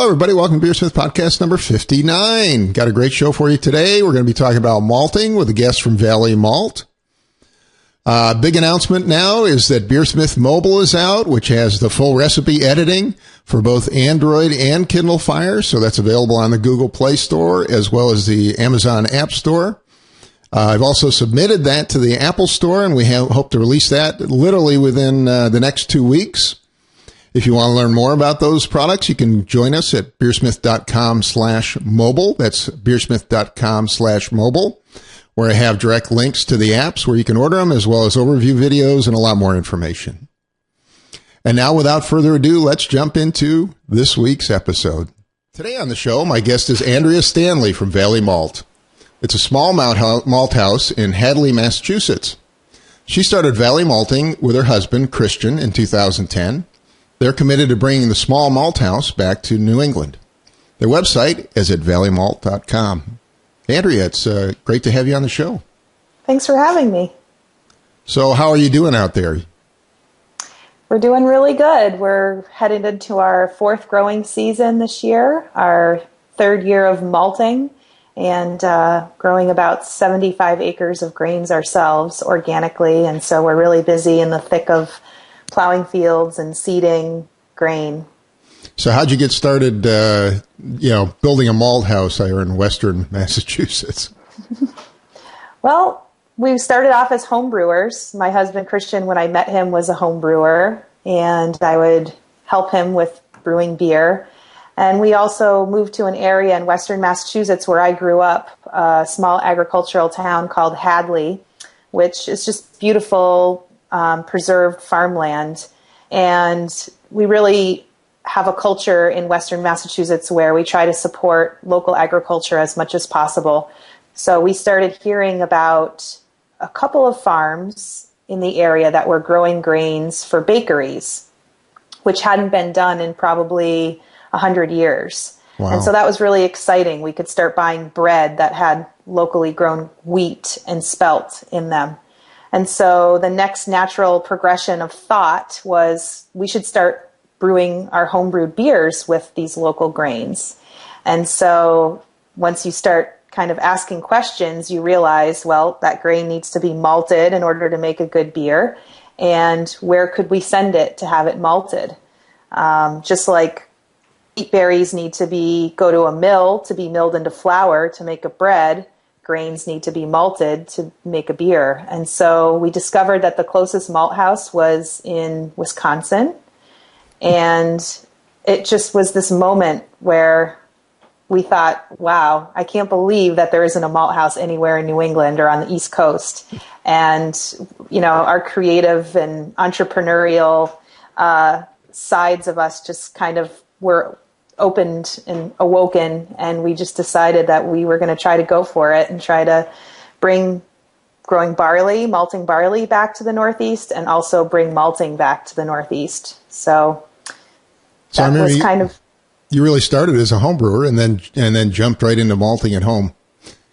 everybody. Welcome to BeerSmith Podcast number 59. Got a great show for you today. We're going to be talking about malting with a guest from Valley Malt. Big announcement now is that BeerSmith Mobile is out, which has the full recipe editing for both Android and Kindle Fire. So that's available on the Google Play Store as well as the Amazon App Store. I've also submitted that to the Apple Store, and we hope to release that literally within the next 2 weeks. If you want to learn more about those products, you can join us at beersmith.com/mobile. That's beersmith.com/mobile, where I have direct links to the apps where you can order them, as well as overview videos and a lot more information. And now, without further ado, let's jump into this week's episode. Today on the show, my guest is Andrea Stanley from Valley Malt. It's a small malt house in Hadley, Massachusetts. She started Valley Malting with her husband, Christian, in 2010. They're committed to bringing the small malt house back to New England. Their website is at valleymalt.com. Andrea, it's great to have you on the show. Thanks for having me. So how are you doing out there? We're doing really good. We're headed into our fourth growing season this year, our third year of malting, and growing about 75 acres of grains ourselves organically. And so we're really busy in the thick of plowing fields and seeding grain. So how'd you get started, building a malt house here in western Massachusetts? Well, we started off as home brewers. My husband, Christian, when I met him, was a home brewer, and I would help him with brewing beer. And we also moved to an area in western Massachusetts where I grew up, a small agricultural town called Hadley, which is just beautiful, preserved farmland. And we really have a culture in western Massachusetts where we try to support local agriculture as much as possible. So we started hearing about a couple of farms in the area that were growing grains for bakeries, which hadn't been done in probably 100 years. Wow. And so that was really exciting. We could start buying bread that had locally grown wheat and spelt in them. And so the next natural progression of thought was we should start brewing our homebrewed beers with these local grains. And so once you start kind of asking questions, you realize, well, that grain needs to be malted in order to make a good beer. And where could we send it to have it malted? Just like wheat berries need to go to a mill to be milled into flour to make a bread, grains need to be malted to make a beer. And so we discovered that the closest malt house was in Wisconsin. And it just was this moment where we thought, wow, I can't believe that there isn't a malt house anywhere in New England or on the East Coast. And, our creative and entrepreneurial sides of us just kind of were opened and awoken, and we just decided that we were going to try to go for it and try to bring growing barley, malting barley back to the Northeast, and also bring malting back to the Northeast. So that was kind of... You really started as a home brewer and then jumped right into malting at home.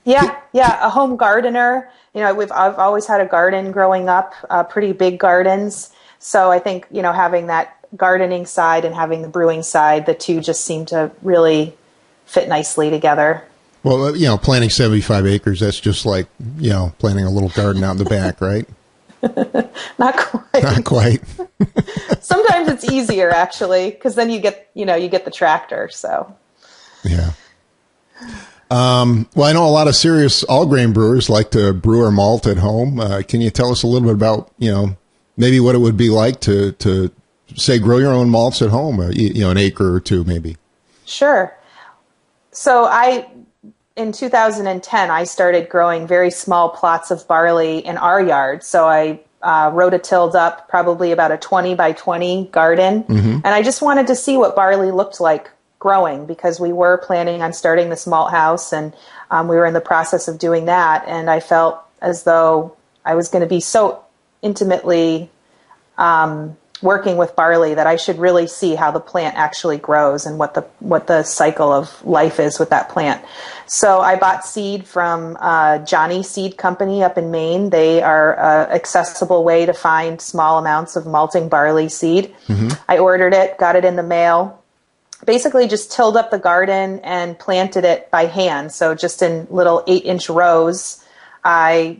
Yeah, a home gardener. I've always had a garden growing up, pretty big gardens. So I think, having that gardening side and having the brewing side, the two just seem to really fit nicely together. Well, planting 75 acres, that's just like, planting a little garden out in the back, right? Not quite. Not quite. Sometimes it's easier, actually, because then you get the tractor, so. Yeah. Well, I know a lot of serious all-grain brewers like to brew or malt at home. Can you tell us a little bit about, maybe what it would be like to say, grow your own malts at home, an acre or two, maybe? Sure. So in 2010, I started growing very small plots of barley in our yard. So I rototilled up probably about a 20 by 20 garden. Mm-hmm. And I just wanted to see what barley looked like growing, because we were planning on starting this malt house, and we were in the process of doing that. And I felt as though I was going to be so intimately working with barley that I should really see how the plant actually grows and what the cycle of life is with that plant. So I bought seed from Johnny Seed Company up in Maine. They are an accessible way to find small amounts of malting barley seed. Mm-hmm. I ordered it, got it in the mail, basically just tilled up the garden and planted it by hand. So just in little 8-inch rows, I,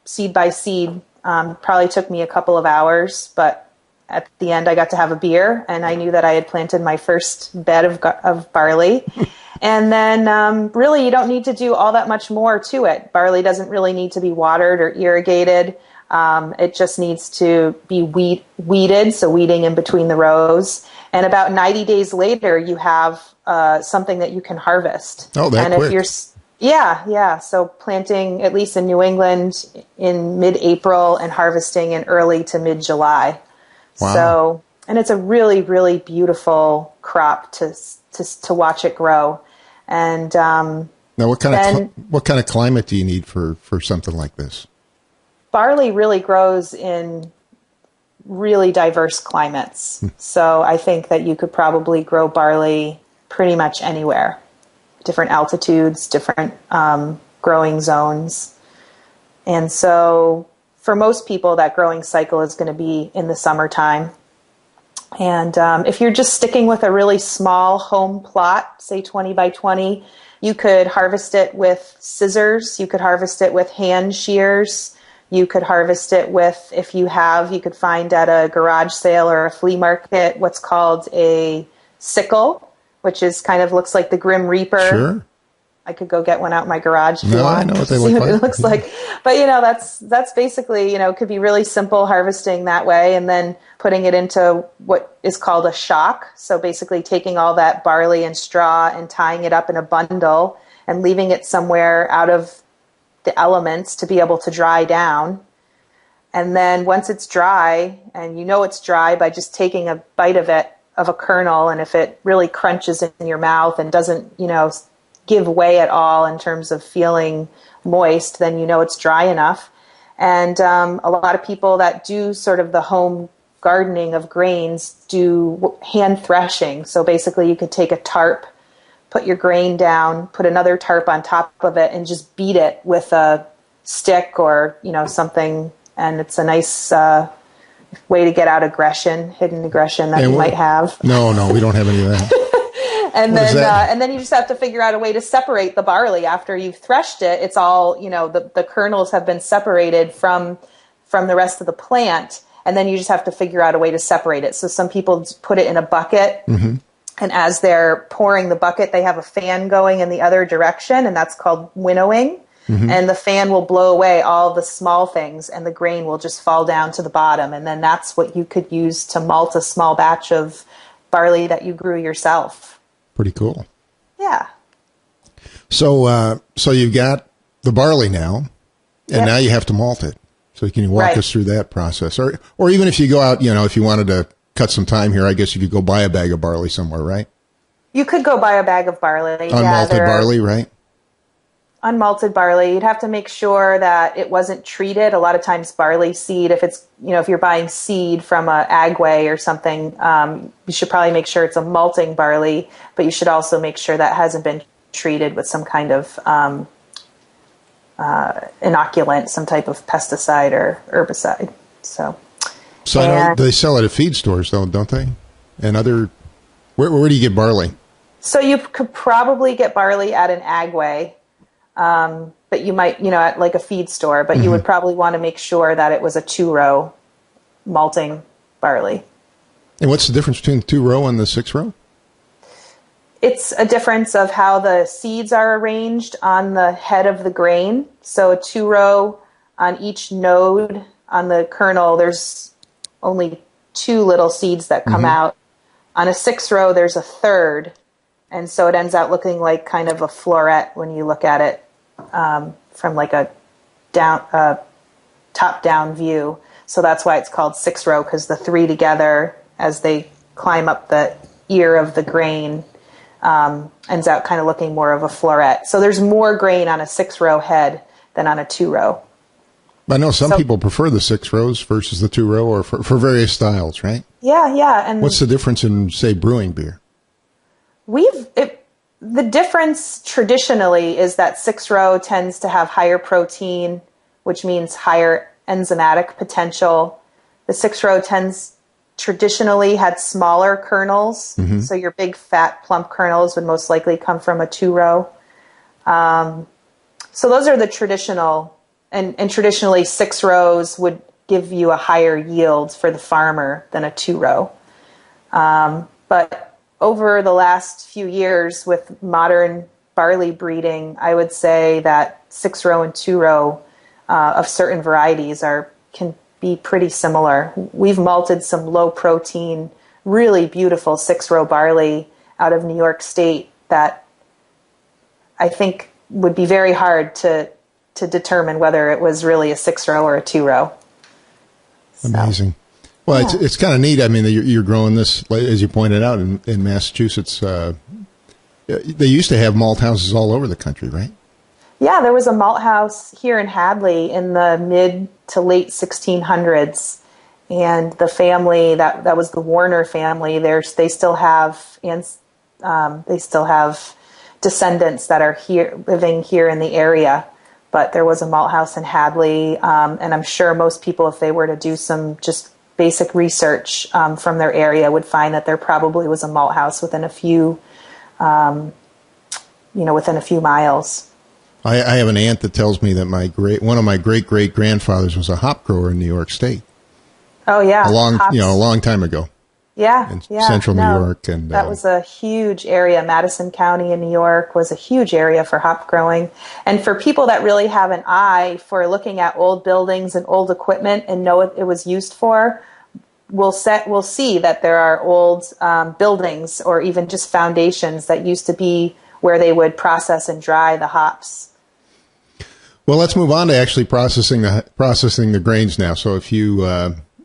seed by seed, probably took me a couple of hours, but at the end I got to have a beer, and I knew that I had planted my first bed of barley. And then really you don't need to do all that much more to it. Barley doesn't really need to be watered or irrigated. It just needs to be weeded, so weeding in between the rows. And about 90 days later, you have something that you can harvest. Oh, that quick. Yeah. So planting, at least in New England, in mid-April and harvesting in early to mid-July. Wow. So, and it's a really, really beautiful crop to watch it grow. And now, what kind of climate do you need for something like this? Barley really grows in really diverse climates. So I think that you could probably grow barley pretty much anywhere. Different altitudes, different growing zones. And so for most people, that growing cycle is going to be in the summertime. And if you're just sticking with a really small home plot, say 20 by 20, you could harvest it with scissors. You could harvest it with hand shears. You could harvest it with, if you could find at a garage sale or a flea market what's called a sickle, which is kind of looks like the Grim Reaper. Sure. I could go get one out in my garage if you want. I know what they see look what like. It looks like. But, that's basically, it could be really simple harvesting that way, and then putting it into what is called a shock. So basically taking all that barley and straw and tying it up in a bundle and leaving it somewhere out of the elements to be able to dry down. And then once it's dry, and it's dry by just taking a bite of it, of a kernel, and if it really crunches in your mouth and doesn't, give way at all in terms of feeling moist, then it's dry enough. And a lot of people that do sort of the home gardening of grains do hand threshing. So basically you could take a tarp, put your grain down, put another tarp on top of it, and just beat it with a stick or, something. And it's a nice way to get out hidden aggression that you might have. No, we don't have any of that. And then you just have to figure out a way to separate the barley after you've threshed it. It's all, the kernels have been separated from the rest of the plant. And then you just have to figure out a way to separate it. So some people put it in a bucket. Mm-hmm. And as they're pouring the bucket, they have a fan going in the other direction, and that's called winnowing. Mm-hmm. And the fan will blow away all the small things, and the grain will just fall down to the bottom. And then that's what you could use to malt a small batch of barley that you grew yourself. Pretty cool. Yeah. So you've got the barley now, and now you have to malt it. So can you walk us through that process? Or even if you go out, if you wanted to cut some time here, I guess you could go buy a bag of barley somewhere, right? You could go buy a bag of barley. Unmalted barley, right? Unmalted barley. You'd have to make sure that it wasn't treated. A lot of times barley seed, if it's, if you're buying seed from a agway or something, you should probably make sure it's a malting barley, but you should also make sure that hasn't been treated with some kind of inoculant, some type of pesticide or herbicide. So I know they sell it at feed stores, though, don't they? And where do you get barley? So you could probably get barley at an agway. But you might, at like a feed store, but you would probably want to make sure that it was a 2-row malting barley. And what's the difference between the 2-row and the 6-row? It's a difference of how the seeds are arranged on the head of the grain. So a 2-row on each node on the kernel, there's only 2 little seeds that come out. On a 6-row, there's a third. And so it ends out looking like kind of a floret when you look at it from like a top-down view. So that's why it's called 6-row, because the 3 together, as they climb up the ear of the grain, ends out kind of looking more of a floret. So there's more grain on a 6-row head than on a 2-row. I know some people prefer the 6 rows versus the 2-row, or for various styles, right? Yeah. And what's the difference in, say, brewing beer? The difference traditionally is that 6-row tends to have higher protein, which means higher enzymatic potential. The 6-row tends traditionally had smaller kernels. Mm-hmm. So your big, fat, plump kernels would most likely come from a two-row. So those are the traditional, and traditionally 6 rows would give you a higher yield for the farmer than a 2-row. But over the last few years with modern barley breeding, I would say that 6-row and 2-row of certain varieties can be pretty similar. We've malted some low protein, really beautiful 6-row barley out of New York State that I think would be very hard to determine whether it was really a 6-row or a 2-row. Amazing. Well, yeah. It's kind of neat. I mean, you're growing this, as you pointed out, in Massachusetts. They used to have malt houses all over the country, right? Yeah, there was a malt house here in Hadley in the mid to late 1600s, and the family that was the Warner family. They still have descendants that are living here in the area. But there was a malt house in Hadley, and I'm sure most people, if they were to do some just basic research from their area, would find that there probably was a malt house within a few miles. I have an aunt that tells me that one of my great grandfathers was a hop grower in New York State. Oh yeah, a long time ago. Yeah, in central New York, and that was a huge area. Madison County in New York was a huge area for hop growing, and for people that really have an eye for looking at old buildings and old equipment and know what it was used for, we'll see that there are old buildings or even just foundations that used to be where they would process and dry the hops. Well, let's move on to actually processing the grains now. So if you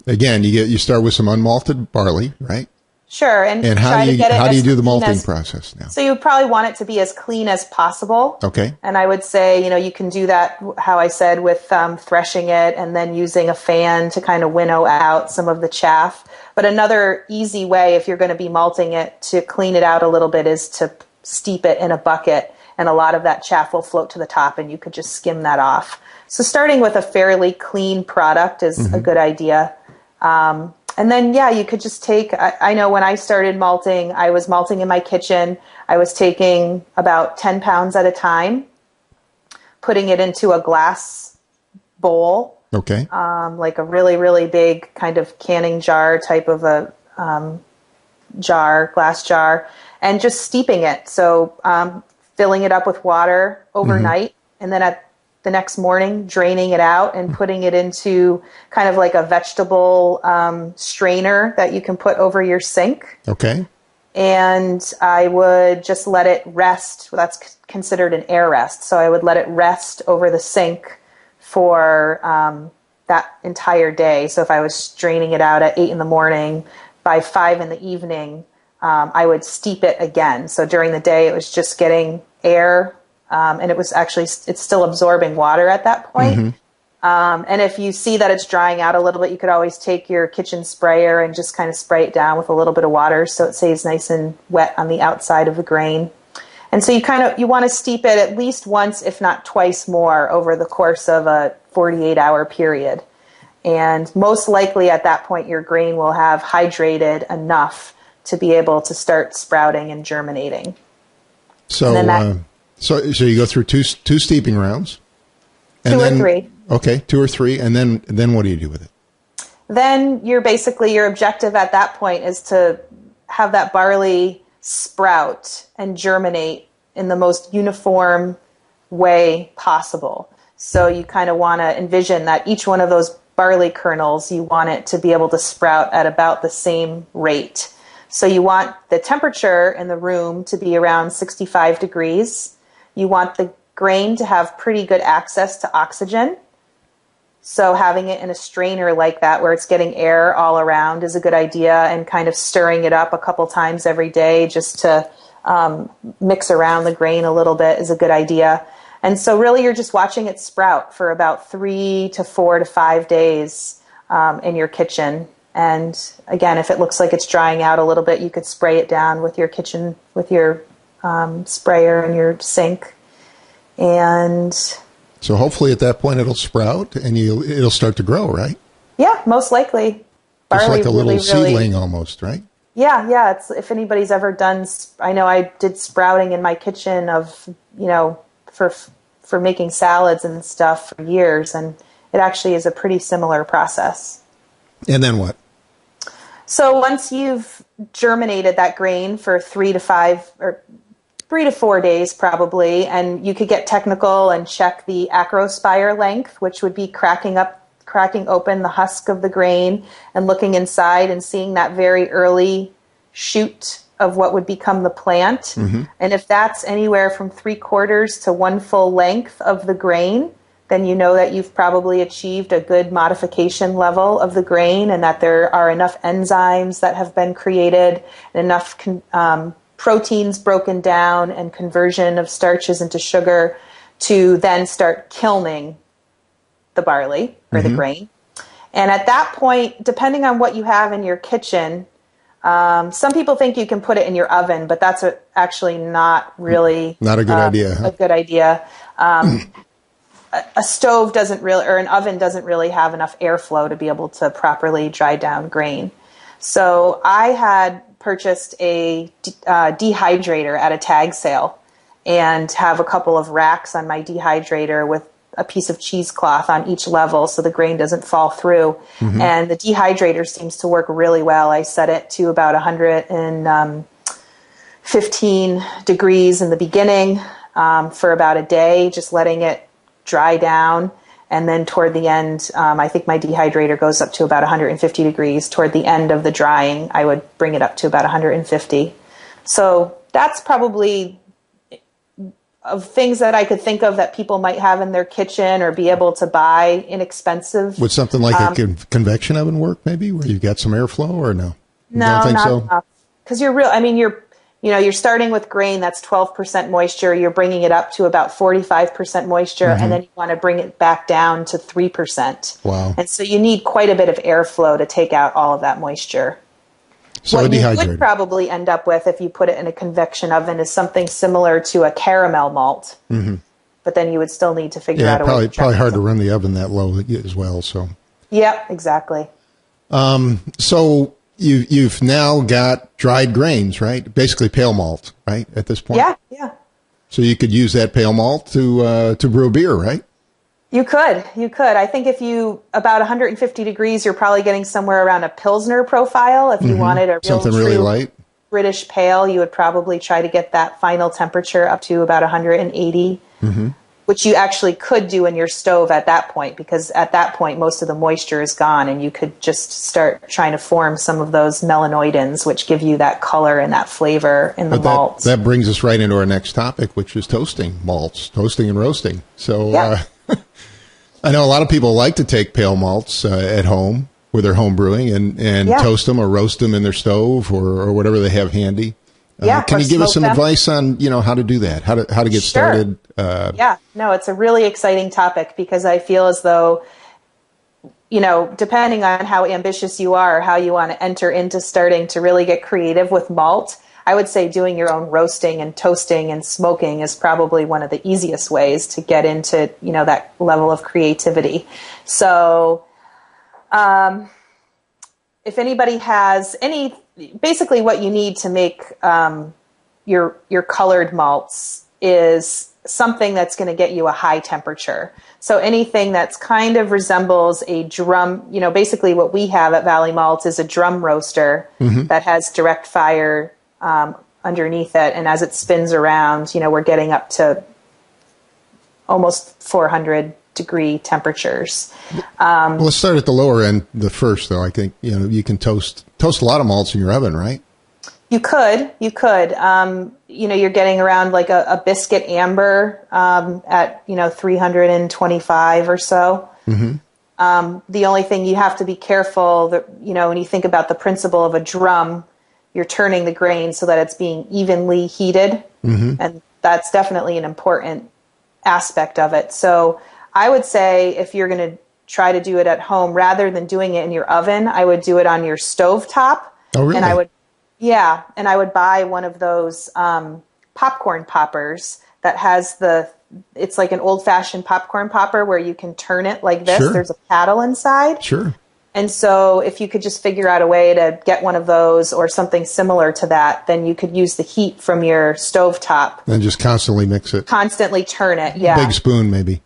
again, you start with some unmalted barley, right? Sure, and how do you do the malting process now? So you probably want it to be as clean as possible. Okay. And I would say, you can do that, how I said, with threshing it and then using a fan to kind of winnow out some of the chaff. But another easy way, if you're going to be malting it, to clean it out a little bit is to steep it in a bucket, and a lot of that chaff will float to the top, and you could just skim that off. So starting with a fairly clean product is a good idea. And then, you could just take, I know when I started malting, I was malting in my kitchen. I was taking about 10 pounds at a time, putting it into a glass bowl. Okay. Like a really, really big kind of canning jar type of a glass jar, and just steeping it. So filling it up with water overnight, and then at the next morning, draining it out and putting it into kind of like a vegetable strainer that you can put over your sink. Okay. And I would just let it rest. Well, that's considered an air rest. So I would let it rest over the sink for that entire day. So if I was draining it out at 8 in the morning, by 5 in the evening, I would steep it again. So during the day, it was just getting air, and it's still absorbing water at that point. And if you see that it's drying out a little bit, you could always take your kitchen sprayer and just kind of spray it down with a little bit of water so it stays nice and wet on the outside of the grain. And so you want to steep it at least once, if not twice more, over the course of a 48-hour period. And most likely at that point, your grain will have hydrated enough to be able to start sprouting and germinating. So, so you go through two steeping rounds, and 2 or 3. Okay, 2 or 3, and then what do you do with it? Then your objective at that point is to have that barley sprout and germinate in the most uniform way possible. So you kind of want to envision that each one of those barley kernels, you want it to be able to sprout at about the same rate. So you want the temperature in the room to be around 65 degrees. You want the grain to have pretty good access to oxygen. So having it in a strainer like that where it's getting air all around is a good idea, and kind of stirring it up a couple times every day just to mix around the grain a little bit is a good idea. And so really you're just watching it sprout for about 3 to 4 to 5 days in your kitchen. And again, if it looks like it's drying out a little bit, you could spray it down with your sprayer in your sink. And so hopefully at that point it'll sprout and it'll start to grow, right? Yeah, most likely. Just Barley like a really, little seedling almost, right? Yeah. It's, if anybody's ever done, I know I did sprouting in my kitchen of, for making salads and stuff for years, and it actually is a pretty similar process. And then what? So once you've germinated that grain for 3 to 4 days probably, and you could get technical and check the acrospire length, which would be cracking open the husk of the grain and looking inside and seeing that very early shoot of what would become the plant. Mm-hmm. And if that's anywhere from 3/4 to 1 full length of the grain, then you know that you've probably achieved a good modification level of the grain, and that there are enough enzymes that have been created, and enough proteins broken down, and conversion of starches into sugar to then start kilning the barley or the grain. And at that point, depending on what you have in your kitchen, some people think you can put it in your oven, but that's actually not really not a good idea. Huh? A good idea. A stove doesn't really, or an oven doesn't really have enough airflow to be able to properly dry down grain. So I had purchased a dehydrator at a tag sale, and have a couple of racks on my dehydrator with a piece of cheesecloth on each level so the grain doesn't fall through. Mm-hmm. And the dehydrator seems to work really well. I set it to about 115 degrees in the beginning for about a day, just letting it dry down. And then toward the end, I think my dehydrator goes up to about 150 degrees. Toward the end of the drying, I would bring it up to about 150. So that's probably of things that I could think of that people might have in their kitchen or be able to buy inexpensive. Would something like a convection oven work, maybe, where you've got some airflow, or no? No, don't think not so? enough. Because you're starting with grain that's 12% moisture. You're bringing it up to about 45% moisture, and then you want to bring it back down to 3%. Wow. And so you need quite a bit of airflow to take out all of that moisture. So what you would probably end up with if you put it in a convection oven is something similar to a caramel malt. Mm-hmm. But then you would still need to figure out a way to probably hard to run the oven that low as well. So. Yep, exactly. So you've now got dried grains, right? Basically pale malt, right? At this point. Yeah. So you could use that pale malt to brew beer, right? You could. I think if you, about 150 degrees, you're probably getting somewhere around a Pilsner profile. If you wanted a something really light, British pale, you would probably try to get that final temperature up to about 180, which you actually could do in your stove at that point, because at that point, most of the moisture is gone, and you could just start trying to form some of those melanoidins, which give you that color and that flavor in the malts. That brings us right into our next topic, which is toasting malts, toasting and roasting. So, I know a lot of people like to take pale malts at home with their home brewing and toast them or roast them in their stove or whatever they have handy. Can you give us some advice on how to do that? How to get started? It's a really exciting topic, because I feel as though, depending on how ambitious you are, how you want to enter into starting to really get creative with malt, I would say doing your own roasting and toasting and smoking is probably one of the easiest ways to get into, that level of creativity. So, if anybody has basically what you need to make your colored malts is something that's going to get you a high temperature. So anything that's kind of resembles a drum, basically what we have at Valley Malt is a drum roaster that has direct fire underneath it, and as it spins around, we're getting up to almost 400 degree temperatures. Well, let's start at the lower end first, though. I think you can toast a lot of malts in your oven, right? You could. You're getting around like a biscuit amber at 325 or so. The only thing you have to be careful that when you think about the principle of a drum, you're turning the grain so that it's being evenly heated. And that's definitely an important aspect of it. So I would say if you're going to try to do it at home, rather than doing it in your oven, I would do it on your stove top. Oh, really? And I would buy one of those popcorn poppers that has it's like an old-fashioned popcorn popper where you can turn it like this. Sure. There's a paddle inside. Sure. And so if you could just figure out a way to get one of those or something similar to that, then you could use the heat from your stovetop. And just constantly mix it. Constantly turn it, yeah. Big spoon, maybe.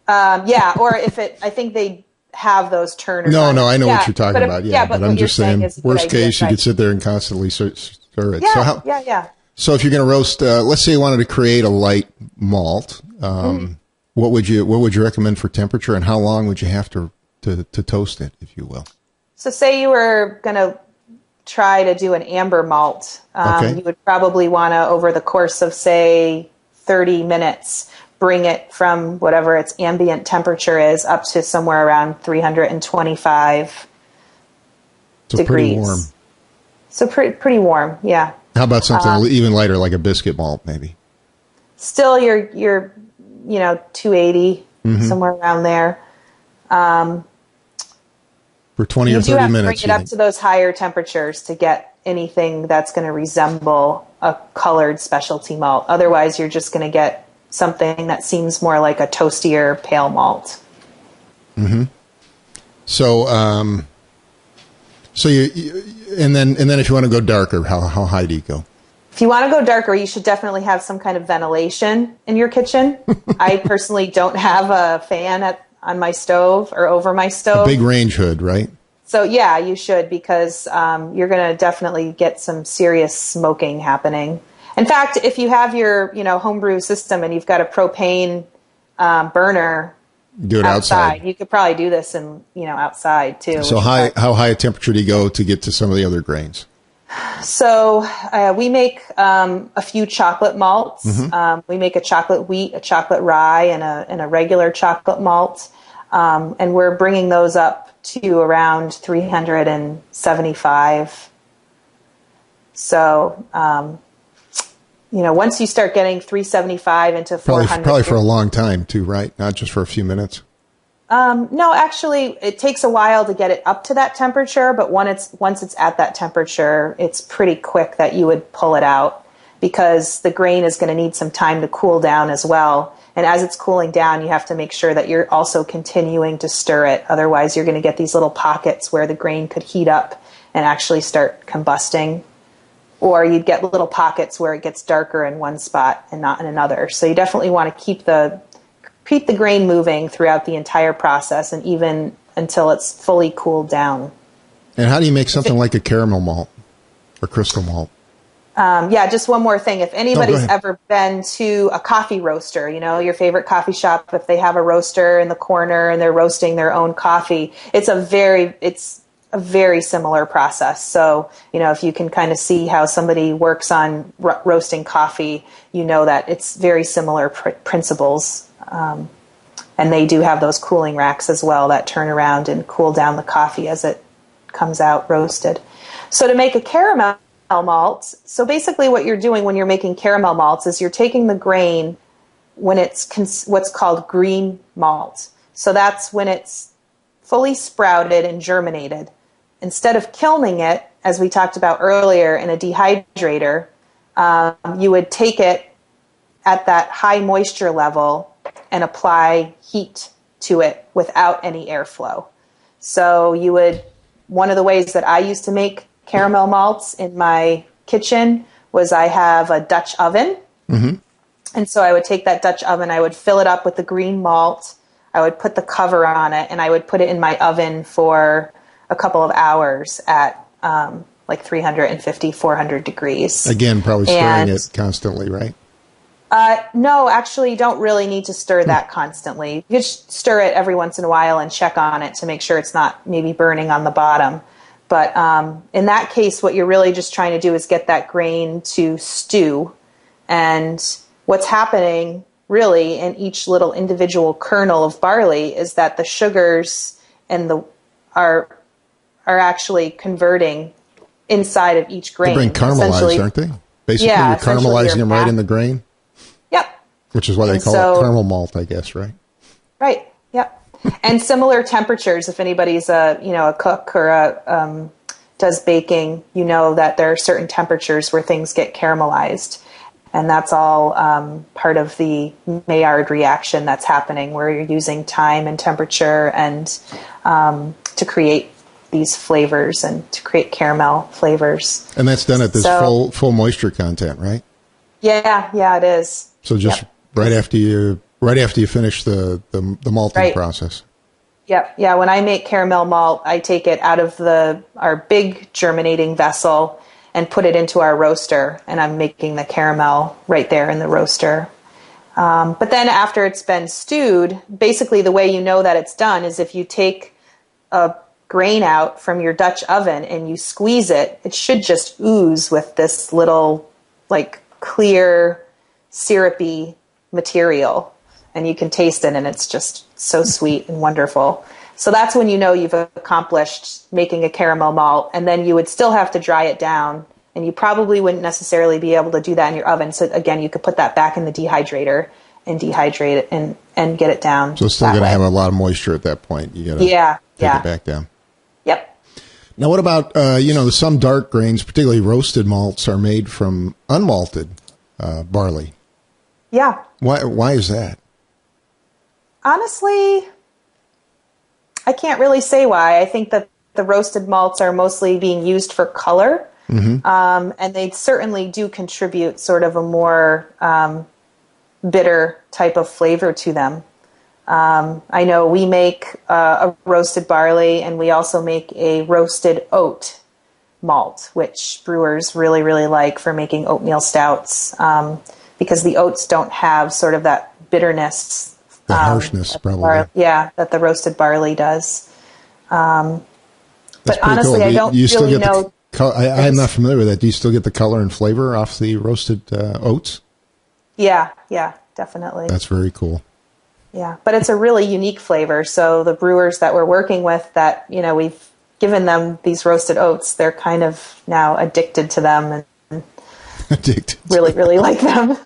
Yeah, or I think they have those turners. No, I know what you're talking about. Yeah, but I'm just saying, worst case, you could sit there and constantly stir it. Yeah, yeah. So if you're going to roast, let's say you wanted to create a light malt, what would you recommend for temperature, and how long would you have to toast it, if you will? So say you were going to try to do an amber malt. You would probably want to, over the course of, say, 30 minutes, bring it from whatever its ambient temperature is up to somewhere around 325 degrees. Pretty warm. So pretty warm, yeah. How about something even lighter, like a biscuit malt, maybe? Still, you're 280, somewhere around there. For 20 or 30 minutes. You do have to bring it up to those higher temperatures to get anything that's going to resemble a colored specialty malt. Otherwise, you're just going to get something that seems more like a toastier pale malt. Mm-hmm. So, and then if you want to go darker, how high do you go? If you want to go darker, you should definitely have some kind of ventilation in your kitchen. I personally don't have a fan on my stove or over my stove. A big range hood, right? So yeah, you should, because you're going to definitely get some serious smoking happening. In fact, if you have your homebrew system and you've got a propane burner, do it outside. You could probably do this outside too. So how high a temperature do you go to get to some of the other grains? So we make a few chocolate malts. We make a chocolate wheat, a chocolate rye, and a regular chocolate malt. And we're bringing those up to around 375. So, once you start getting 375 into 400. Probably for a long time too, right? Not just for a few minutes. No, actually, it takes a while to get it up to that temperature, but once it's at that temperature, it's pretty quick that you would pull it out, because the grain is going to need some time to cool down as well. And as it's cooling down, you have to make sure that you're also continuing to stir it. Otherwise, you're going to get these little pockets where the grain could heat up and actually start combusting. Or you'd get little pockets where it gets darker in one spot and not in another. So you definitely want to keep the grain moving throughout the entire process, and even until it's fully cooled down. And how do you make something like a caramel malt or crystal malt? Just one more thing. If anybody's ever been to a coffee roaster, your favorite coffee shop, if they have a roaster in the corner and they're roasting their own coffee, it's a very similar process. So, if you can kind of see how somebody works on roasting coffee, that it's very similar principles. And they do have those cooling racks as well that turn around and cool down the coffee as it comes out roasted. So to make a caramel malt, so basically what you're doing when you're making caramel malts is you're taking the grain when it's what's called green malt. So that's when it's fully sprouted and germinated. Instead of kilning it, as we talked about earlier, in a dehydrator, you would take it at that high moisture level and apply heat to it without any airflow. So one of the ways that I used to make caramel malts in my kitchen was I have a Dutch oven. Mm-hmm. And so I would take that Dutch oven, I would fill it up with the green malt, I would put the cover on it, and I would put it in my oven for a couple of hours at like 350, 400 degrees. Again, probably stirring it constantly, right? No, actually, you don't really need to stir that constantly. You just stir it every once in a while and check on it to make sure it's not maybe burning on the bottom. But in that case, what you're really just trying to do is get that grain to stew. And what's happening really in each little individual kernel of barley is that the sugars are actually converting inside of each grain. They're being caramelized, aren't they? Basically, you're caramelizing them right in the grain? Yep. Which is why they call it caramel malt, I guess, right? Right, yep. And similar temperatures, if anybody's a cook or does baking, that there are certain temperatures where things get caramelized. And that's all part of the Maillard reaction that's happening, where you're using time and temperature and to create these flavors and to create caramel flavors. And that's done at this full moisture content, right? Yeah, it is. So just right after you finish the malting process. Yep. Yeah. When I make caramel malt, I take it out of our big germinating vessel and put it into our roaster, and I'm making the caramel right there in the roaster. But then after it's been stewed, basically the way you know that it's done is if you take a grain out from your Dutch oven and you squeeze it, it should just ooze with this little like clear syrupy material, and you can taste it, and it's just so sweet and wonderful. So that's when you know you've accomplished making a caramel malt, and then you would still have to dry it down, and you probably wouldn't necessarily be able to do that in your oven. So again, you could put that back in the dehydrator and dehydrate it and get it down. So it's still going to have a lot of moisture at that point. You got to take it back down. Yep. Now, what about, some dark grains, particularly roasted malts, are made from unmalted barley. Yeah. Why is that? Honestly, I can't really say why. I think that the roasted malts are mostly being used for color, and they certainly do contribute sort of a more bitter type of flavor to them. I know we make a roasted barley, and we also make a roasted oat malt, which brewers really, really like for making oatmeal stouts, because the oats don't have sort of that bitterness. The harshness, probably. That the roasted barley does. But honestly, cool. I don't really know. I'm not familiar with that. Do you still get the color and flavor off the roasted oats? Yeah, definitely. That's very cool. Yeah, but it's a really unique flavor. So the brewers that we're working with that, we've given them these roasted oats, they're kind of now addicted to them and really, really like them.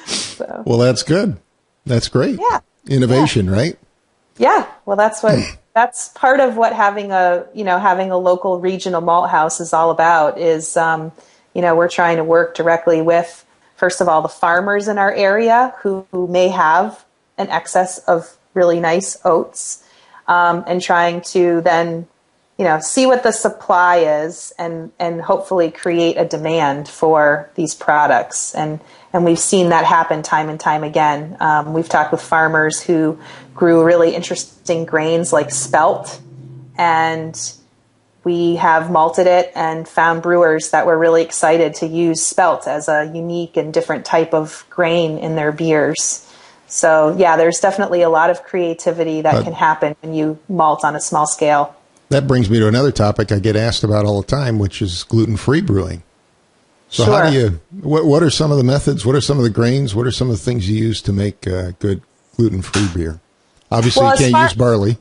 So. Well, that's good. That's great. Yeah. Innovation, right? Yeah. Well, that's part of what having a local regional malt house is all about is, we're trying to work directly with, first of all, the farmers in our area who may have an excess of really nice oats, and trying to then, see what the supply is and hopefully create a demand for these products. And we've seen that happen time and time again. We've talked with farmers who grew really interesting grains like spelt, and we have malted it and found brewers that were really excited to use spelt as a unique and different type of grain in their beers. So, yeah, there's definitely a lot of creativity that can happen when you malt on a small scale. That brings me to another topic I get asked about all the time, which is gluten-free brewing. So sure. How do you, what are some of the methods? What are some of the grains? What are some of the things you use to make good gluten-free beer? Obviously, you can't use barley.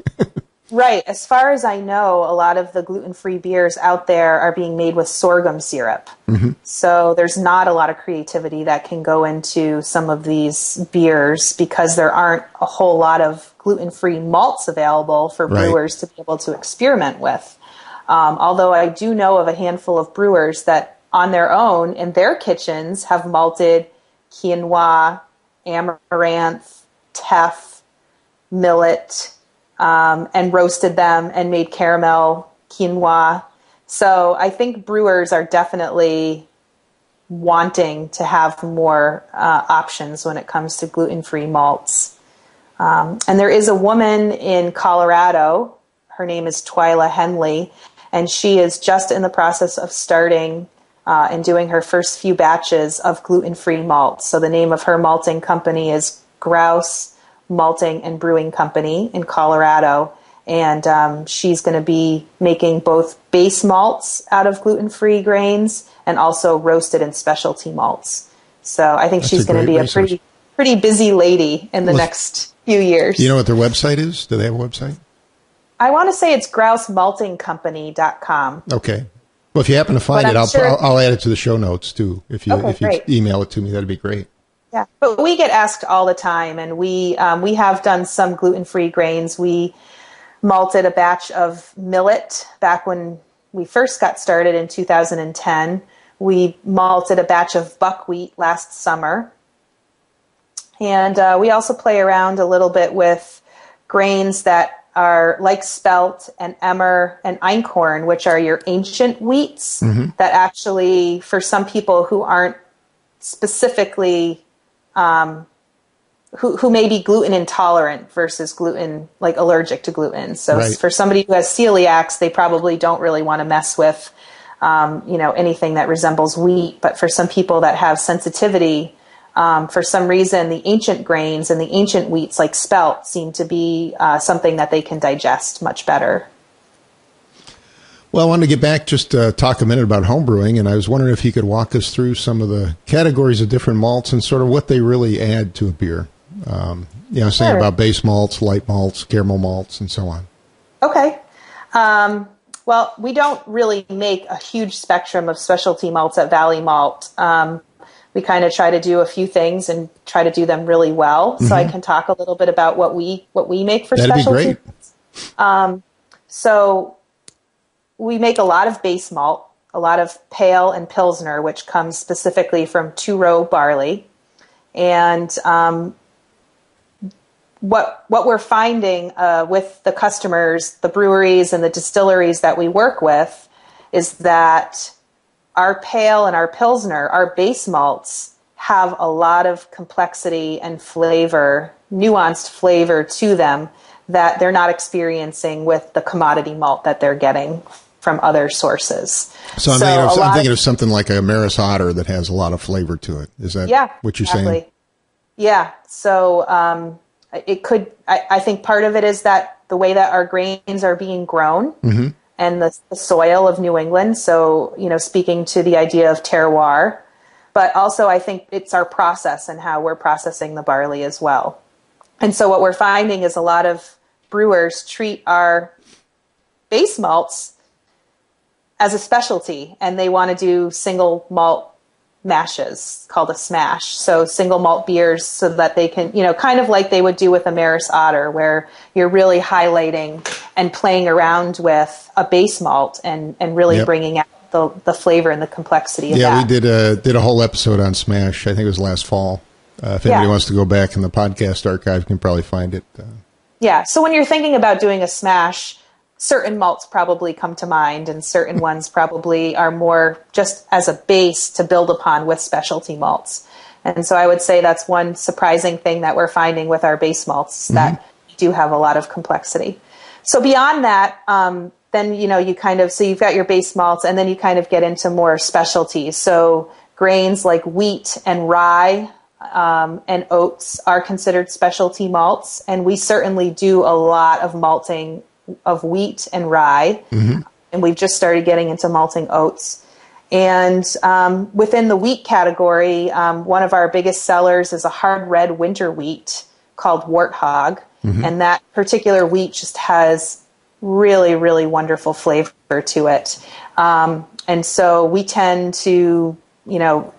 Right. As far as I know, a lot of the gluten-free beers out there are being made with sorghum syrup. Mm-hmm. So there's not a lot of creativity that can go into some of these beers because there aren't a whole lot of gluten-free malts available for brewers to be able to experiment with. Although I do know of a handful of brewers that on their own in their kitchens have malted quinoa, amaranth, teff, millet, and roasted them and made caramel quinoa. So I think brewers are definitely wanting to have more options when it comes to gluten-free malts. And there is a woman in Colorado, her name is Twyla Henley, and she is just in the process of starting and doing her first few batches of gluten-free malt. So the name of her malting company is Grouse Malting and Brewing Company in Colorado, and she's going to be making both base malts out of gluten-free grains and also roasted and specialty malts. So I think she's going to be a pretty busy lady in the next few years. You know what their website is? Do they have a website? I want to say it's grousemaltingcompany.com. Okay. Well, if you happen to find it, I'll add it to the show notes too. If you email it to me, that'd be great. Yeah, but we get asked all the time, and we have done some gluten-free grains. We malted a batch of millet back when we first got started in 2010. We malted a batch of buckwheat last summer. And we also play around a little bit with grains that are like spelt and emmer and einkorn, which are your ancient wheats that actually, for some people who aren't specifically, who may be gluten intolerant versus gluten, like allergic to gluten. So for somebody who has celiacs, they probably don't really want to mess with, anything that resembles wheat. But for some people that have sensitivity, for some reason, the ancient grains and the ancient wheats like spelt seem to be something that they can digest much better. Well, I wanted to get back just to talk a minute about homebrewing, and I was wondering if you could walk us through some of the categories of different malts and sort of what they really add to a beer. Saying about base malts, light malts, caramel malts, and so on. Okay. Well, we don't really make a huge spectrum of specialty malts at Valley Malt. We kind of try to do a few things and try to do them really well. So I can talk a little bit about what we make for specialty. That'd be great. So we make a lot of base malt, a lot of pale and pilsner, which comes specifically from two-row barley. And what we're finding with the customers, the breweries and the distilleries that we work with, is that our pale and our pilsner, our base malts, have a lot of complexity and flavor, nuanced flavor to them that they're not experiencing with the commodity malt that they're getting from other sources. So I'm thinking of something like a Maris Otter that has a lot of flavor to it. Is that what you're saying? Yeah. So it could, I think part of it is that the way that our grains are being grown and the soil of New England. So, speaking to the idea of terroir, but also I think it's our process and how we're processing the barley as well. And so what we're finding is a lot of brewers treat our base malts as a specialty, and they want to do single malt mashes called a smash. So single malt beers so that they can, kind of like they would do with a Maris Otter, where you're really highlighting and playing around with a base malt and really bringing out the flavor and the complexity of that. Yeah, we did a whole episode on smash. I think it was last fall. If anybody wants to go back in the podcast archive, you can probably find it. Yeah. So when you're thinking about doing a smash, certain malts probably come to mind, and certain ones probably are more just as a base to build upon with specialty malts. And so I would say that's one surprising thing that we're finding with our base malts, that do have a lot of complexity. So beyond that, then, so you've got your base malts, and then you kind of get into more specialties. So grains like wheat and rye and oats are considered specialty malts. And we certainly do a lot of malting of wheat and rye, and we've just started getting into malting oats. And within the wheat category, one of our biggest sellers is a hard red winter wheat called Warthog, and that particular wheat just has really, really wonderful flavor to it. And so we tend to,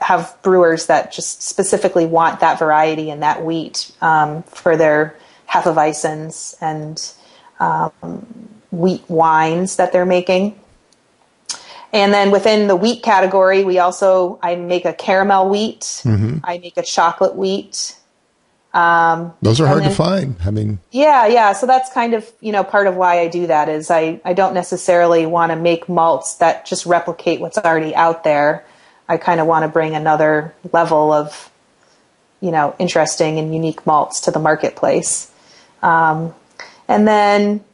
have brewers that just specifically want that variety and that wheat for their Hefeweizens and wheat wines that they're making. And then within the wheat category, I make a caramel wheat. I make a chocolate wheat. Those are hard to find. Yeah. So that's kind of, part of why I do that is I don't necessarily want to make malts that just replicate what's already out there. I kind of want to bring another level of, interesting and unique malts to the marketplace. And then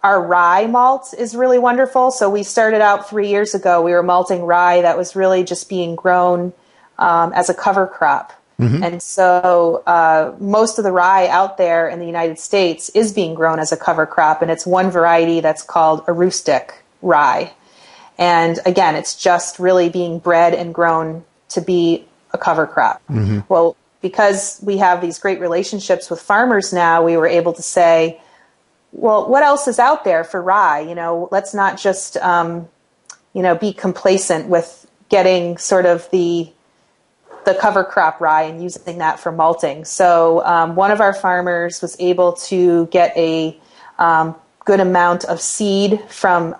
our rye malt is really wonderful. So we started out 3 years ago. We were malting rye that was really just being grown as a cover crop. And so most of the rye out there in the United States is being grown as a cover crop. And it's one variety that's called a rustic rye. And again, it's just really being bred and grown to be a cover crop. Well, because we have these great relationships with farmers now, we were able to say, well, what else is out there for rye? Let's not just, be complacent with getting sort of the cover crop rye and using that for malting. So one of our farmers was able to get a good amount of seed from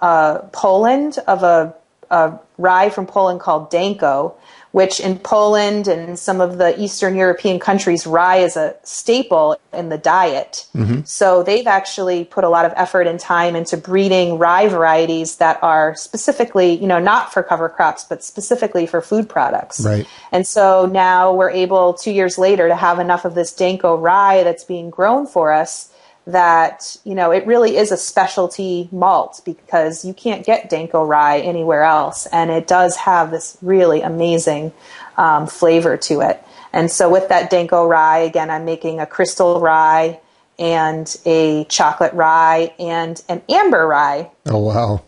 Poland of a rye from Poland called Danko, which in Poland and some of the Eastern European countries, rye is a staple in the diet. Mm-hmm. So they've actually put a lot of effort and time into breeding rye varieties that are specifically, not for cover crops, but specifically for food products. Right. And so now we're able, 2 years later, to have enough of this Danko rye that's being grown for us that, it really is a specialty malt because you can't get Danko rye anywhere else. And it does have this really amazing flavor to it. And so with that Danko rye, again, I'm making a crystal rye and a chocolate rye and an amber rye. Oh, wow.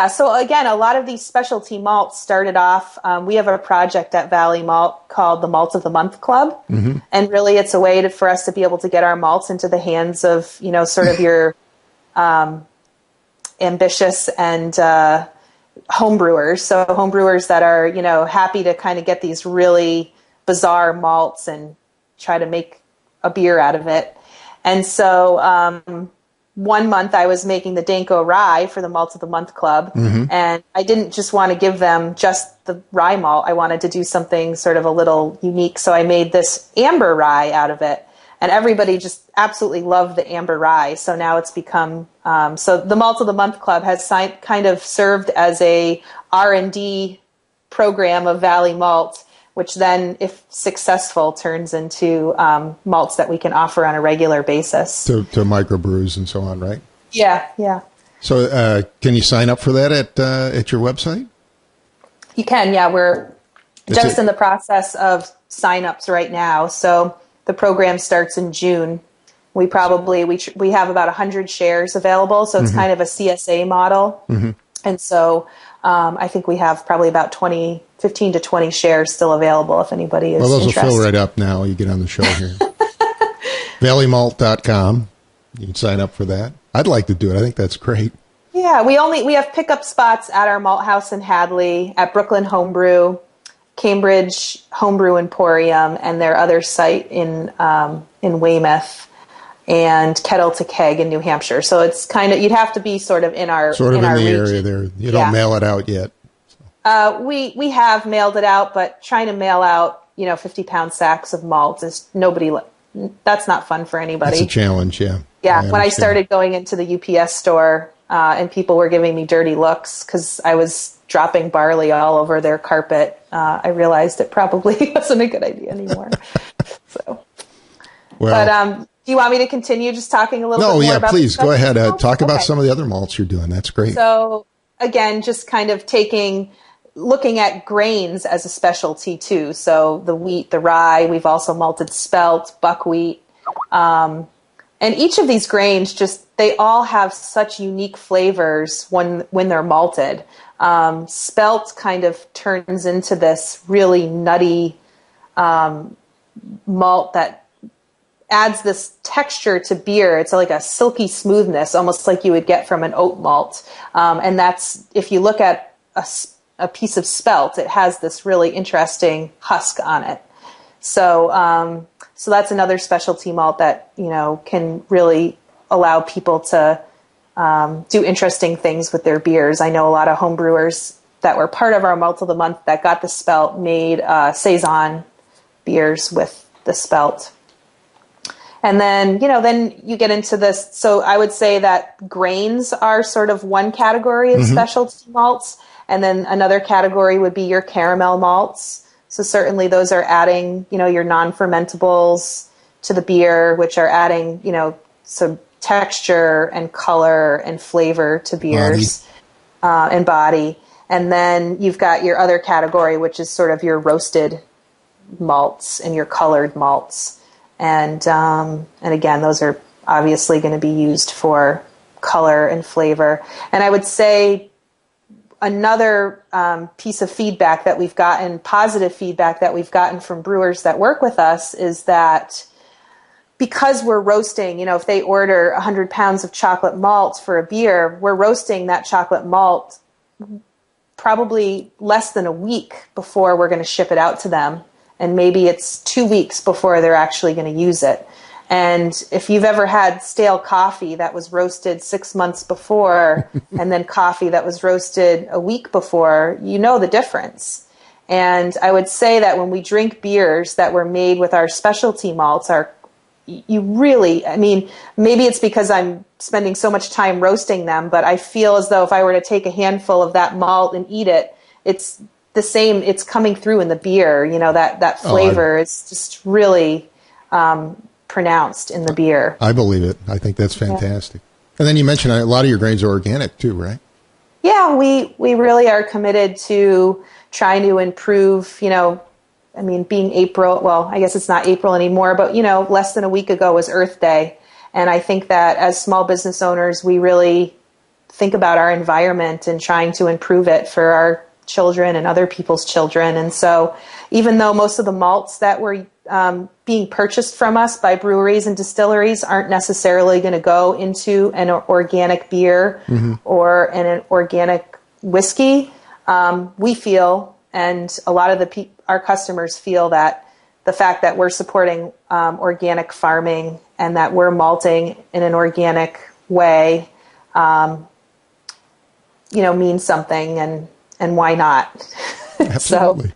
So again, a lot of these specialty malts started off, we have a project at Valley Malt called the Malt of the Month Club. Mm-hmm. And really it's a way for us to be able to get our malts into the hands of, sort of your ambitious and home brewers. So home brewers that are, happy to kind of get these really bizarre malts and try to make a beer out of it. And so 1 month I was making the Danko rye for the Malt of the Month Club. Mm-hmm. And I didn't just want to give them just the rye malt. I wanted to do something sort of a little unique. So I made this amber rye out of it. And everybody just absolutely loved the amber rye. So now it's become, so the Malt of the Month Club has kind of served as a R&D program of Valley Malt, which then, if successful, turns into malts that we can offer on a regular basis. To microbrews and so on, right? Yeah. So can you sign up for that at your website? You can, yeah. We're just in the process of sign-ups right now. So the program starts in June. We have about 100 shares available, so it's kind of a CSA model. Mm-hmm. And so I think we have probably about 15 to 20 shares still available if anybody is interested. Well, those will fill right up now. You get on the show here. ValleyMalt.com. You can sign up for that. I'd like to do it. I think that's great. Yeah, we have pickup spots at our malt house in Hadley, at Brooklyn Homebrew, Cambridge Homebrew Emporium, and their other site in Weymouth, and Kettle to Keg in New Hampshire. So it's kind of, you'd have to be sort of in our in the area there. You don't mail it out yet. We have mailed it out, but trying to mail out 50-pound sacks of malt is that's not fun for anybody. It's a challenge, yeah. Yeah, when I started going into the UPS store and people were giving me dirty looks because I was dropping barley all over their carpet, I realized it probably wasn't a good idea anymore. But do you want me to continue just talking a little bit more about please. Go ahead. Talk about some of the other malts you're doing. That's great. So, again, just kind of looking at grains as a specialty, too. So the wheat, the rye, we've also malted spelt, buckwheat. And each of these grains, they all have such unique flavors when they're malted. Spelt kind of turns into this really nutty malt that adds this texture to beer. It's like a silky smoothness, almost like you would get from an oat malt. And that's, if you look at a piece of spelt, it has this really interesting husk on it. So that's another specialty malt that, can really allow people to do interesting things with their beers. I know a lot of home brewers that were part of our Malt of the Month that got the spelt made Saison beers with the spelt. And then, then you get into this. So I would say that grains are sort of one category of specialty malts. And then another category would be your caramel malts. So certainly those are adding, your non-fermentables to the beer, which are adding, some texture and color and flavor to beers and body. And then you've got your other category, which is sort of your roasted malts and your colored malts. And again, those are obviously going to be used for color and flavor. And I would say another piece of feedback that we've gotten, positive feedback that we've gotten from brewers that work with us, is that because we're roasting, if they order 100 pounds of chocolate malt for a beer, we're roasting that chocolate malt probably less than a week before we're going to ship it out to them. And maybe it's 2 weeks before they're actually going to use it. And if you've ever had stale coffee that was roasted 6 months before and then coffee that was roasted a week before, you know the difference. And I would say that when we drink beers that were made with our specialty malts, you really, I mean, maybe it's because I'm spending so much time roasting them, but I feel as though if I were to take a handful of that malt and eat it, it's the same, it's coming through in the beer, that flavor is just really pronounced in the beer. I believe it. I think that's fantastic. Yeah. And then you mentioned a lot of your grains are organic too, right? Yeah, we really are committed to trying to improve, being April, well, I guess it's not April anymore, but, less than a week ago was Earth Day. And I think that as small business owners, we really think about our environment and trying to improve it for our children and other people's children. And so even though most of the malts that were being purchased from us by breweries and distilleries aren't necessarily going to go into an organic beer or an organic whiskey, we feel, and a lot of our customers feel, that the fact that we're supporting organic farming and that we're malting in an organic way, means something, and why not? Absolutely.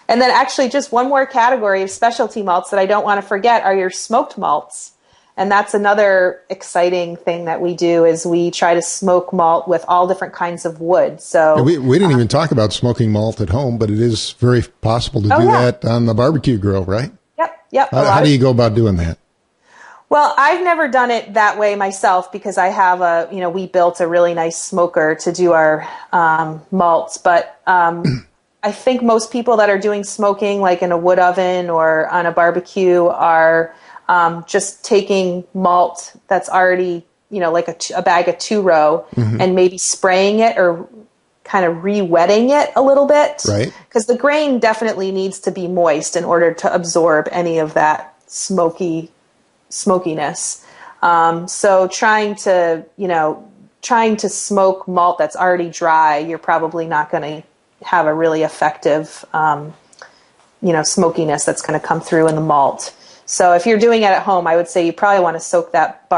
And then actually just one more category of specialty malts that I don't want to forget are your smoked malts. And that's another exciting thing that we do, is we try to smoke malt with all different kinds of wood. So we didn't even talk about smoking malt at home, but it is very possible to do that on the barbecue grill, right? Yep. How do you go about doing that? Well, I've never done it that way myself because I have we built a really nice smoker to do our malts. But I think most people that are doing smoking, like in a wood oven or on a barbecue, are just taking malt that's already, like a bag of 2-row and maybe spraying it or kind of re-wetting it a little bit. Right. Because the grain definitely needs to be moist in order to absorb any of that smokiness. So trying to smoke malt that's already dry, you're probably not going to have a really effective, smokiness that's going to come through in the malt. So if you're doing it at home, I would say you probably want to soak that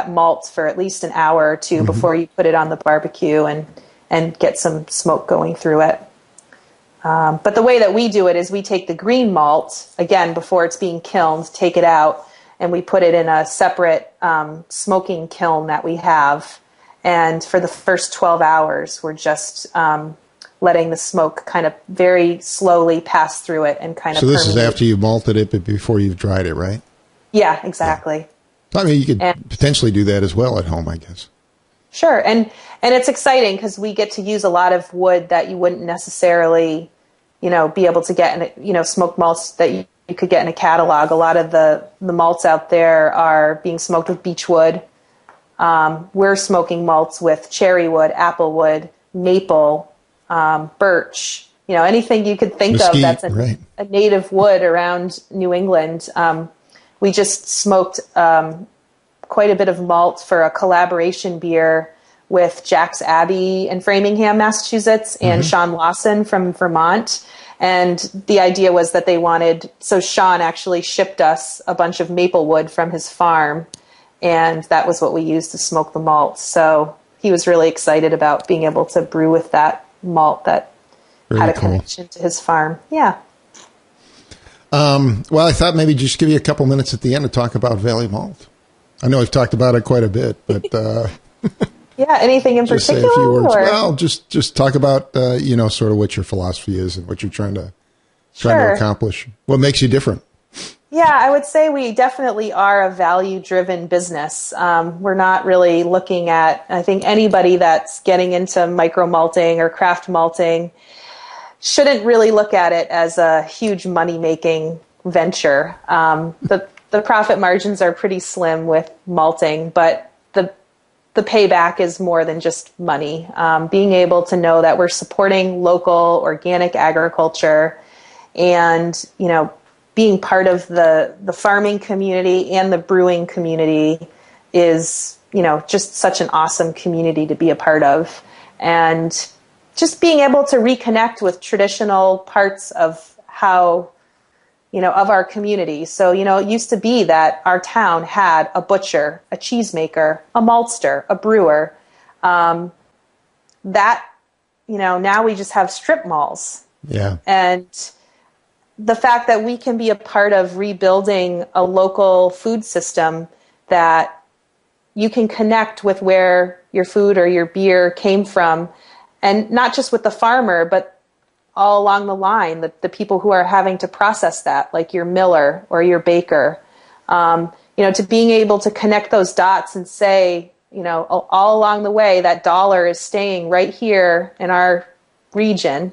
malt for at least an hour or two before you put it on the barbecue and get some smoke going through it. But the way that we do it is we take the green malt, again, before it's being kilned, take it out, and we put it in a separate smoking kiln that we have. And for the first 12 hours, we're just letting the smoke kind of very slowly pass through it and kind of. So this is after you've malted it, but before you've dried it, right? Yeah, exactly. Yeah. I mean, you could potentially do that as well at home, I guess. Sure, and it's exciting because we get to use a lot of wood that you wouldn't necessarily, be able to get in, smoked malts that you could get in a catalog. A lot of the malts out there are being smoked with beech wood. We're smoking malts with cherry wood, apple wood, maple, birch, anything you could think Mesquite, of that's right. a native wood around New England. We just smoked quite a bit of malt for a collaboration beer with Jack's Abbey in Framingham, Massachusetts, and Sean Lawson from Vermont. And the idea was that so Sean actually shipped us a bunch of maple wood from his farm, and that was what we used to smoke the malt. So he was really excited about being able to brew with that malt that had a connection to his farm. Yeah. Well, I thought maybe just give you a couple minutes at the end to talk about Valley Malt. I know I've talked about it quite a bit, but yeah, anything in just particular? Say a few words. Or? Well, just talk about sort of what your philosophy is and what you're trying to accomplish. What makes you different? Yeah, I would say we definitely are a value-driven business. We're not really looking at, I think anybody that's getting into micro malting or craft malting shouldn't really look at it as a huge money-making venture. The profit margins are pretty slim with malting, but the payback is more than just money. Being able to know that we're supporting local organic agriculture and, being part of the farming community and the brewing community is, just such an awesome community to be a part of. And just being able to reconnect with traditional parts of how, of our community. So, it used to be that our town had a butcher, a cheesemaker, a maltster, a brewer. Now we just have strip malls. Yeah. And the fact that we can be a part of rebuilding a local food system that you can connect with where your food or your beer came from, and not just with the farmer, but all along the line, the people who are having to process that, like your miller or your baker, to being able to connect those dots and say, all along the way, that dollar is staying right here in our region,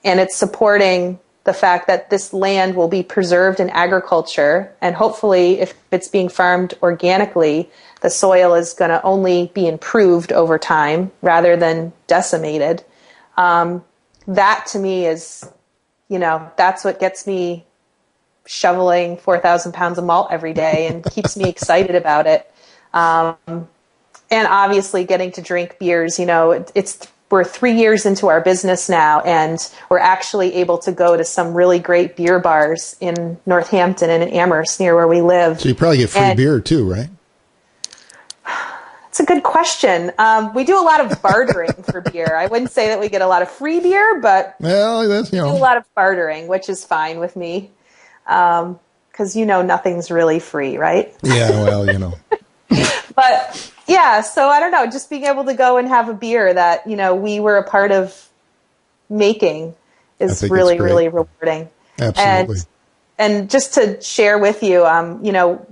and it's supporting the fact that this land will be preserved in agriculture, and hopefully, if it's being farmed organically, the soil is going to only be improved over time rather than decimated. That to me is, that's what gets me shoveling 4,000 pounds of malt every day and keeps me excited about it. And obviously getting to drink beers, we're 3 years into our business now, and we're actually able to go to some really great beer bars in Northampton and in Amherst near where we live. So you probably get free beer too, right? That's a good question. We do a lot of bartering for beer. I wouldn't say that we get a lot of free beer, but we do a lot of bartering, which is fine with me. Because nothing's really free, right? Yeah, well. But yeah, so I don't know, just being able to go and have a beer that, we were a part of making is really, really rewarding. Absolutely. And just to share with you,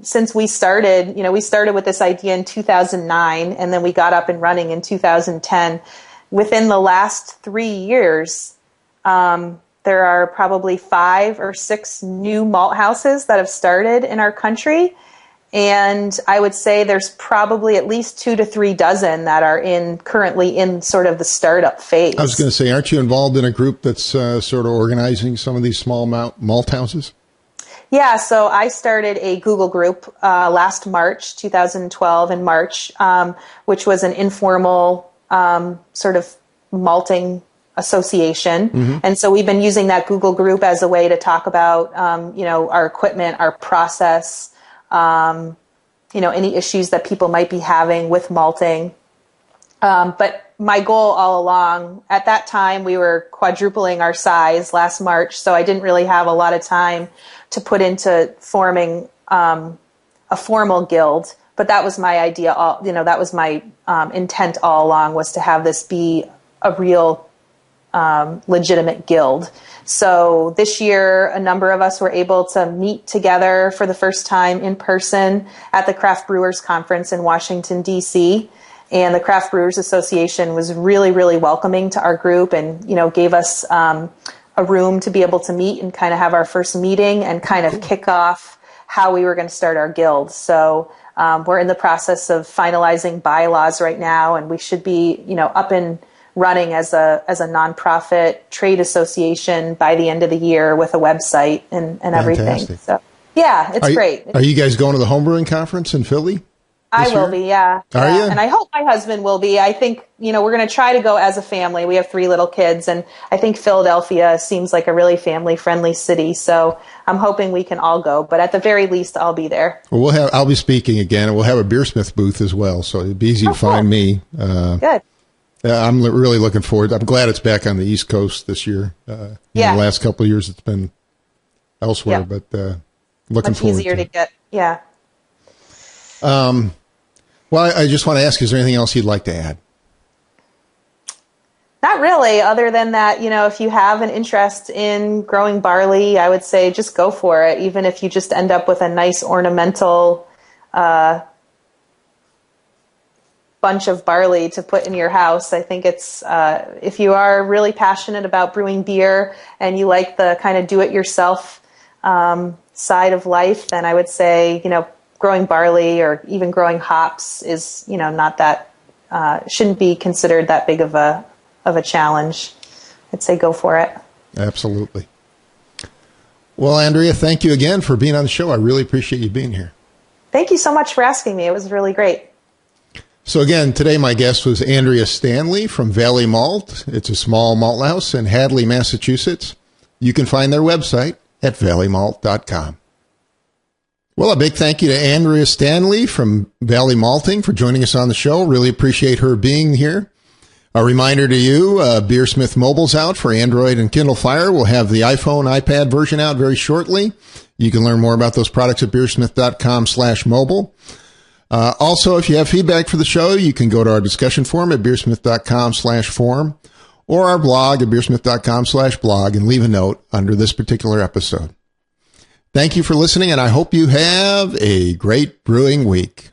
since we started with this idea in 2009, and then we got up and running in 2010. Within the last 3 years, there are probably 5 or 6 new malt houses that have started in our country. And I would say there's probably at least 2 to 3 dozen that are currently in sort of the startup phase. I was going to say, aren't you involved in a group that's sort of organizing some of these small malt houses? Yeah, so I started a Google group last March, 2012 in March, which was an informal sort of malting association. Mm-hmm. And so we've been using that Google group as a way to talk about, our equipment, our process, any issues that people might be having with malting. But my goal all along, at that time, we were quadrupling our size last March, so I didn't really have a lot of time to put into forming a formal guild. But that was my idea. That was my intent all along, was to have this be a real legitimate guild. So this year, a number of us were able to meet together for the first time in person at the Craft Brewers Conference in Washington, D.C., and the Craft Brewers Association was really, really welcoming to our group, and gave us a room to be able to meet and kind of have our first meeting and kind of kick off how we were going to start our guild. So we're in the process of finalizing bylaws right now, and we should be up and running as a nonprofit trade association by the end of the year with a website and everything. So yeah, it's great. Are you guys going to the homebrewing conference in Philly? I will be, yeah. Are you? And I hope my husband will be. I think, we're going to try to go as a family. We have 3 little kids, and I think Philadelphia seems like a really family-friendly city. So I'm hoping we can all go. But at the very least, I'll be there. Well, I'll be speaking again, and we'll have a BeerSmith booth as well. So it'd be easy to find me. Good. I'm really looking forward. I'm glad it's back on the East Coast this year. The last couple of years it's been elsewhere, but looking much forward easier to to get. Yeah. Well, I just want to ask, is there anything else you'd like to add? Not really, other than that, if you have an interest in growing barley, I would say just go for it, even if you just end up with a nice ornamental bunch of barley to put in your house. I think it's, if you are really passionate about brewing beer and you like the kind of do-it-yourself side of life, then I would say, growing barley or even growing hops is, not that, shouldn't be considered that big of a challenge. I'd say go for it. Absolutely. Well, Andrea, thank you again for being on the show. I really appreciate you being here. Thank you so much for asking me. It was really great. So again, today my guest was Andrea Stanley from Valley Malt. It's a small malt house in Hadley, Massachusetts. You can find their website at valleymalt.com. Well, a big thank you to Andrea Stanley from Valley Malting for joining us on the show. Really appreciate her being here. A reminder to you, BeerSmith Mobile's out for Android and Kindle Fire. We'll have the iPhone, iPad version out very shortly. You can learn more about those products at beersmith.com/mobile. Also, if you have feedback for the show, you can go to our discussion forum at beersmith.com/forum or our blog at beersmith.com/blog and leave a note under this particular episode. Thank you for listening, and I hope you have a great brewing week.